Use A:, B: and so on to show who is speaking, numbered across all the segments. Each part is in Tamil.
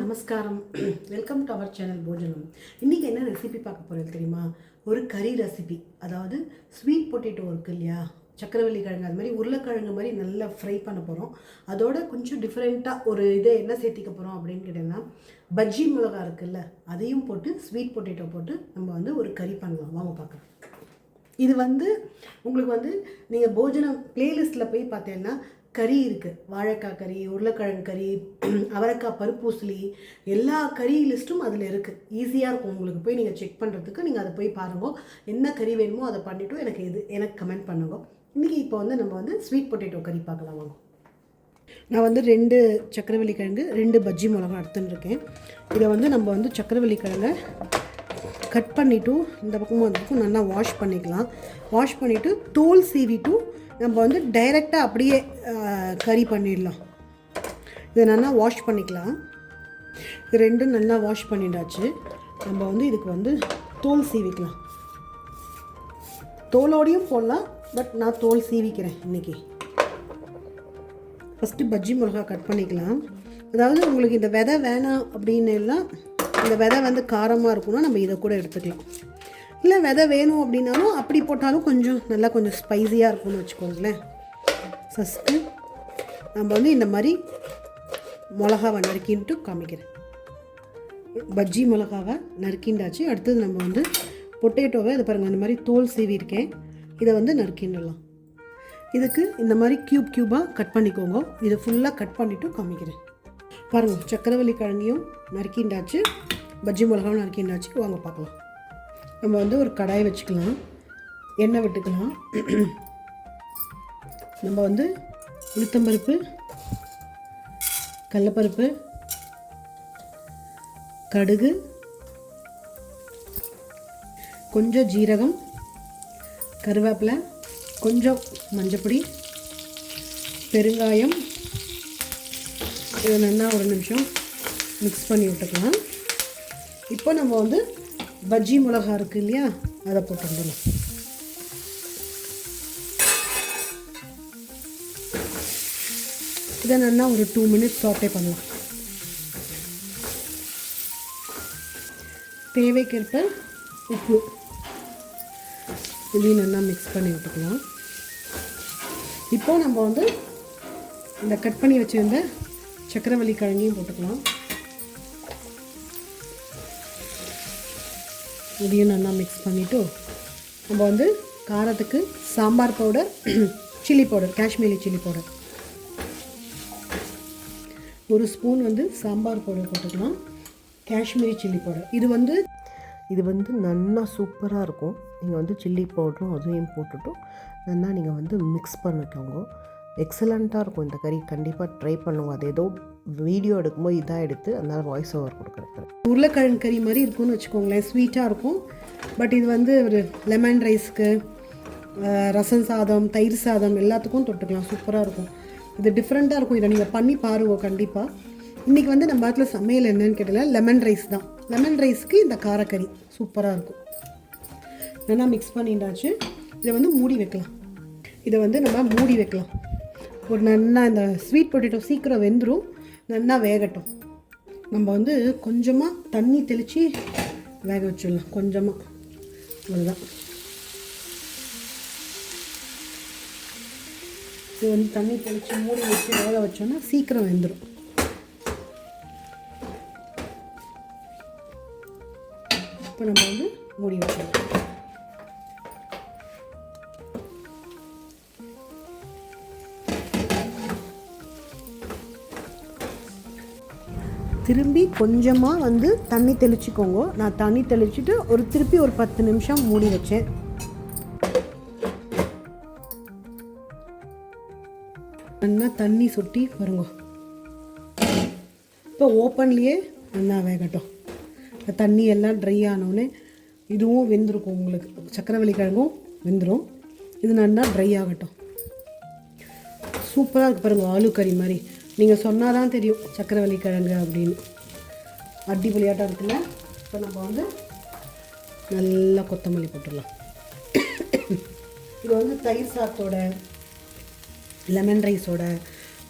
A: நமஸ்காரம். வெல்கம் டு அவர் சேனல் போஜனம். இன்றைக்கி என்ன ரெசிபி பார்க்க போகிறது தெரியுமா? ஒரு கறி ரெசிபி. அதாவது ஸ்வீட் பொட்டேட்டோ இருக்குது இல்லையா, சக்கரவள்ளி கிழங்கு, அது மாதிரி உருளைக்கிழங்கு மாதிரி நல்லா ஃப்ரை பண்ண போகிறோம். அதோட கொஞ்சம் டிஃப்ரெண்ட்டாக ஒரு இதை என்ன சேர்த்திக்க போகிறோம் அப்படின்னு கேட்டிங்கன்னா, பஜ்ஜி மிளகா இருக்குல்ல, அதையும் போட்டு ஸ்வீட் பொட்டேட்டோ போட்டு நம்ம ஒரு கறி பண்ணலாம். வாங்க பார்க்கலாம். இது உங்களுக்கு நீங்கள் போஜனம் பிளேலிஸ்ட்டில் போய் பார்த்தீங்கன்னா கறி இருக்குது. வாழைக்காய் கறி, உருளைக்கிழங்கு கறி, அவரைக்காய் பருப்பூசலி, எல்லா கறி லிஸ்ட்டும் அதில் இருக்குது. ஈஸியாக இருக்கும் உங்களுக்கு போய் நீங்கள் செக் பண்ணுறதுக்கு. நீங்கள் அதை போய் பாருங்க. என்ன கறி வேணுமோ அதை பண்ணிவிட்டு எனக்கு கமெண்ட் பண்ணுங்க. இன்றைக்கி இப்போ நம்ம ஸ்வீட் பொட்டேட்டோ கறி பார்க்கலாம். வாங்க. நான் 2 சக்கரவள்ளி கிழங்கு, 2 பஜ்ஜி மிளகா எடுத்துட்டுருக்கேன். இதை நம்ம சக்கரவள்ளி கிழங்கை கட் பண்ணிவிட்டு இந்த பக்கமும் அந்த பக்கம் நல்லா வாஷ் பண்ணிக்கலாம். வாஷ் பண்ணிவிட்டு தோல் சீவிட்டு நம்ம டைரெக்டாக அப்படியே கறி பண்ணிடலாம். இதை நல்லா வாஷ் பண்ணிக்கலாம். இது 2 நல்லா வாஷ் பண்ணிட்டாச்சு. நம்ம இதுக்கு தோல் சீவிக்கலாம். தோலோடையும் போடலாம், பட் நான் தோல் சீவிக்கிறேன் இன்றைக்கி. ஃபஸ்ட்டு பஜ்ஜி மிளகா கட் பண்ணிக்கலாம். அதாவது உங்களுக்கு இந்த விதை வேணாம் அப்படின்னு எல்லாம், இந்த விதை காரமாக இருக்குன்னா நம்ம இதை கூட எடுத்துக்கலாம். இல்லை விதை வேணும் அப்படின்னாலும் அப்படி போட்டாலும் கொஞ்சம் ஸ்பைஸியாக இருக்கும்னு வச்சுக்கோங்களேன். ஃபஸ்ட்டு நம்ம இந்த மாதிரி மிளகாவை நறுக்கின்ட்டு காமிக்கிறேன். பஜ்ஜி மிளகாவை நறுக்கிண்டாச்சு. அடுத்தது நம்ம பொட்டேட்டோவை இது பாருங்கள், இந்த மாதிரி தோல் சீவிருக்கேன். இதை நறுக்கிடலாம். இதுக்கு இந்த மாதிரி க்யூபாக கட் பண்ணிக்கோங்க. இதை ஃபுல்லாக கட் பண்ணிவிட்டு காமிக்கிறேன். பாருங்கள், சக்கரவள்ளி கிழங்கையும் நறுக்கிண்டாச்சு, பஜ்ஜி மிளகாவும் நறுக்கிண்டாச்சு. வாங்க பார்க்கலாம். நம்ம ஒரு கடாயை வச்சுக்கலாம், எண்ணெய் விட்டுக்கலாம். நம்ம உளுத்தம்பருப்பு, கடலைப்பருப்பு, கடுகு, கொஞ்சம் ஜீரகம், கருவேப்பிலை, கொஞ்சம் மஞ்சப்பொடி, பெருங்காயம், இதை நல்லா ஒரு நிமிஷம் மிக்ஸ் பண்ணி விட்டுக்கலாம். இப்போ நம்ம பஜ்ஜி மிளகா இருக்குது இல்லையா, அதை போட்டுடலாம். இதை நல்லா ஒரு 2 மினிட்ஸ் சாட்டே பண்ணலாம். தேவைக்கேற்ப உப்பு, இதையும் நல்லா மிக்ஸ் பண்ணி விட்டுக்கலாம். இப்போ நம்ம இந்த கட் பண்ணி வச்சுருந்த சக்கரவள்ளி கிழங்கையும் போட்டுக்கலாம். இதையும் நல்லா மிக்ஸ் பண்ணிவிட்டு நம்ம காரத்துக்கு sambar powder, chilli powder, Kashmiri chilli powder, 1 spoon sambar powder போட்டுக்கலாம். காஷ்மீரி சில்லி பவுடர் இது நல்லா சூப்பராக இருக்கும். நீங்கள் சில்லி பவுடரும் அதையும் போட்டுட்டு நல்லா நீங்கள் மிக்ஸ் பண்ணிக்கோங்க. எக்ஸலண்ட்டாக இருக்கும் இந்த கறி. கண்டிப்பாக ட்ரை பண்ணுவோம். அது ஏதோ வீடியோ எடுக்கும்போது இதாக எடுத்து அதனால் வாய்ஸ் ஓவர் கொடுக்குறேன். உருளைக்கிழங்கு கறி மாதிரி இருக்கும்னு வச்சுக்கோங்களேன். ஸ்வீட்டாக இருக்கும். பட் இது ஒரு லெமன் ரைஸ்க்கு, ரசம் சாதம், தயிர் சாதம் எல்லாத்துக்கும் தொட்டுக்கலாம். சூப்பராக இருக்கும். இது டிஃப்ரெண்ட்டாக இருக்கும். இதை நீங்கள் பண்ணி பாருங்க கண்டிப்பாக. இன்றைக்கி நம்ம பாட்டில் சமையல் என்னன்னு கேட்டால் லெமன் ரைஸ் தான். லெமன் ரைஸ்க்கு இந்த காரக்கறி சூப்பராக இருக்கும். நல்லா மிக்ஸ் பண்ணிட்டாச்சு. இதை மூடி வைக்கலாம். இதை நம்ம மூடி வைக்கலாம். ஒரு நல்லா இந்த ஸ்வீட் பொட்டேட்டோ சீக்கிரம் வெந்துடும். நல்லா வேகட்டும். நம்ம கொஞ்சமாக தண்ணி தெளித்து வேக வச்சிடலாம். கொஞ்சமாக, அவ்வளோதான். இது தண்ணி தெளித்து மூடி வச்சு வேக வச்சோன்னா சீக்கிரம் வெந்துடும். இப்போ நம்ம மூடி வச்சிடலாம். திரும்பி கொஞ்சமாக தண்ணி தெளிச்சிக்கோங்க. நான் தண்ணி தெளிச்சுட்டு திருப்பி ஒரு 10 நிமிஷம் மூடி வச்சேன். நல்லா தண்ணி சொட்டி வருங்க. இப்போ ஓப்பன்லேயே நல்லா வேகட்டும். தண்ணி எல்லாம் ட்ரை ஆனோடனே இதுவும் வெந்திருக்கும். உங்களுக்கு சக்கரவள்ளி கிழங்கும் வெந்துடும். இது நல்லா ட்ரை ஆகட்டும். சூப்பராக இருக்குது பாருங்கள், ஆலு கறி மாதிரி. நீங்கள் சொன்னால் தான் தெரியும் சக்கரவள்ளி கிழங்கு அப்படின்னு. அடிப்பொலியாட்டம் இருக்குல்ல. இப்போ நம்ம நல்லா கொத்தமல்லி போட்டுடலாம். இது தயிர் சாதத்தோட, லெமன் ரைஸோட,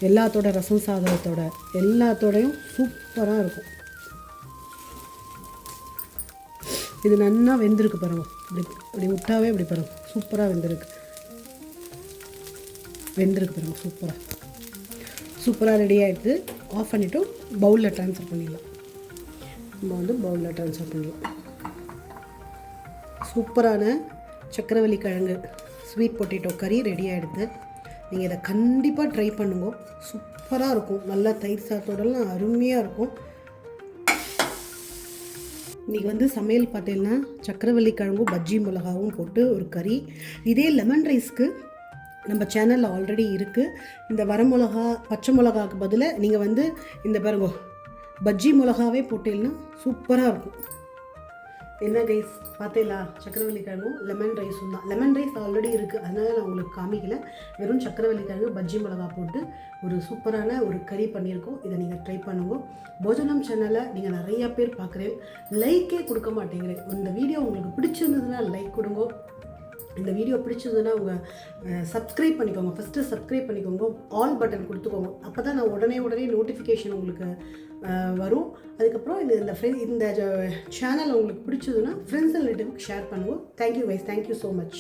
A: எல்லாத்தோட, ரசம் சாதத்தோட எல்லாத்தோடையும் சூப்பராக இருக்கும். இது நல்லா வெந்திருக்கு பாருங்க. இப்படி விட்டாவே இப்படி பாருங்க சூப்பராக வெந்திருக்கு பாருங்க. சூப்பராக ரெடி ஆகிடுது. ஆஃப் பண்ணிவிட்டு பவுலில் ட்ரான்ஸ்ஃபர் பண்ணிடலாம். நம்ம பவுலில் ட்ரான்ஸ்ஃபர் பண்ணலாம். சூப்பரான சக்கரவள்ளி கிழங்கு ஸ்வீட் பொட்டேட்டோ கறி ரெடி ஆகிடுது. நீங்கள் இதை கண்டிப்பாக ட்ரை பண்ணுங்க. சூப்பராக இருக்கும். நல்லா தயிர் சாதத்தோடலாம் அருமையாக இருக்கும். இன்றைக்கி சமையல் பார்த்தீங்கன்னா சக்கரவள்ளி கிழங்கும் பஜ்ஜி மிளகாவும் போட்டு ஒரு கறி. இதே லெமன் ரைஸ்க்கு நம்ம சேனலில் ஆல்ரெடி இருக்குது. இந்த வரமிளகா பச்சை மிளகாவுக்கு பதிலாக நீங்கள் இந்த பாருங்க பஜ்ஜி மிளகாவே போட்டீங்கன்னா சூப்பராக இருக்கும். என்ன கைஸ் பார்த்தீங்களா? சக்கரவள்ளி கிழங்கும் லெமன் ரைஸும் தான். லெமன் ரைஸ் ஆல்ரெடி இருக்குது, அதனால் நான் உங்களுக்கு காமிக்கல. வெறும் சக்கரவள்ளி கிழங்கு பஜ்ஜி மிளகா போட்டு ஒரு சூப்பரான ஒரு கறி பண்ணியிருக்கோம். இதை நீங்கள் ட்ரை பண்ணுங்க. போஜனம் சேனலை நீங்கள் நிறையா பேர் பார்க்குறேன், லைக்கே கொடுக்க மாட்டேங்கிறேன். இந்த வீடியோ உங்களுக்கு பிடிச்சிருந்ததுன்னா லைக் கொடுங்க. இந்த வீடியோ பிடிச்சதுன்னா உங்கள் சப்ஸ்கிரைப் பண்ணிக்கோங்க. ஃபஸ்ட்டு சப்ஸ்கிரைப் பண்ணிக்கோங்க, ஆல் பட்டன் கொடுத்துக்கோங்க. அப்போ தான் நான் உடனே நோட்டிஃபிகேஷன் உங்களுக்கு வரும். அதுக்கப்புறம் இந்த சேனல் உங்களுக்கு பிடிச்சதுன்னா ஃப்ரெண்ட்ஸ் அண்ட் ரிலேட்டிவ்க்கு ஷேர் பண்ணுவோம். Thank you guys, thank you so much.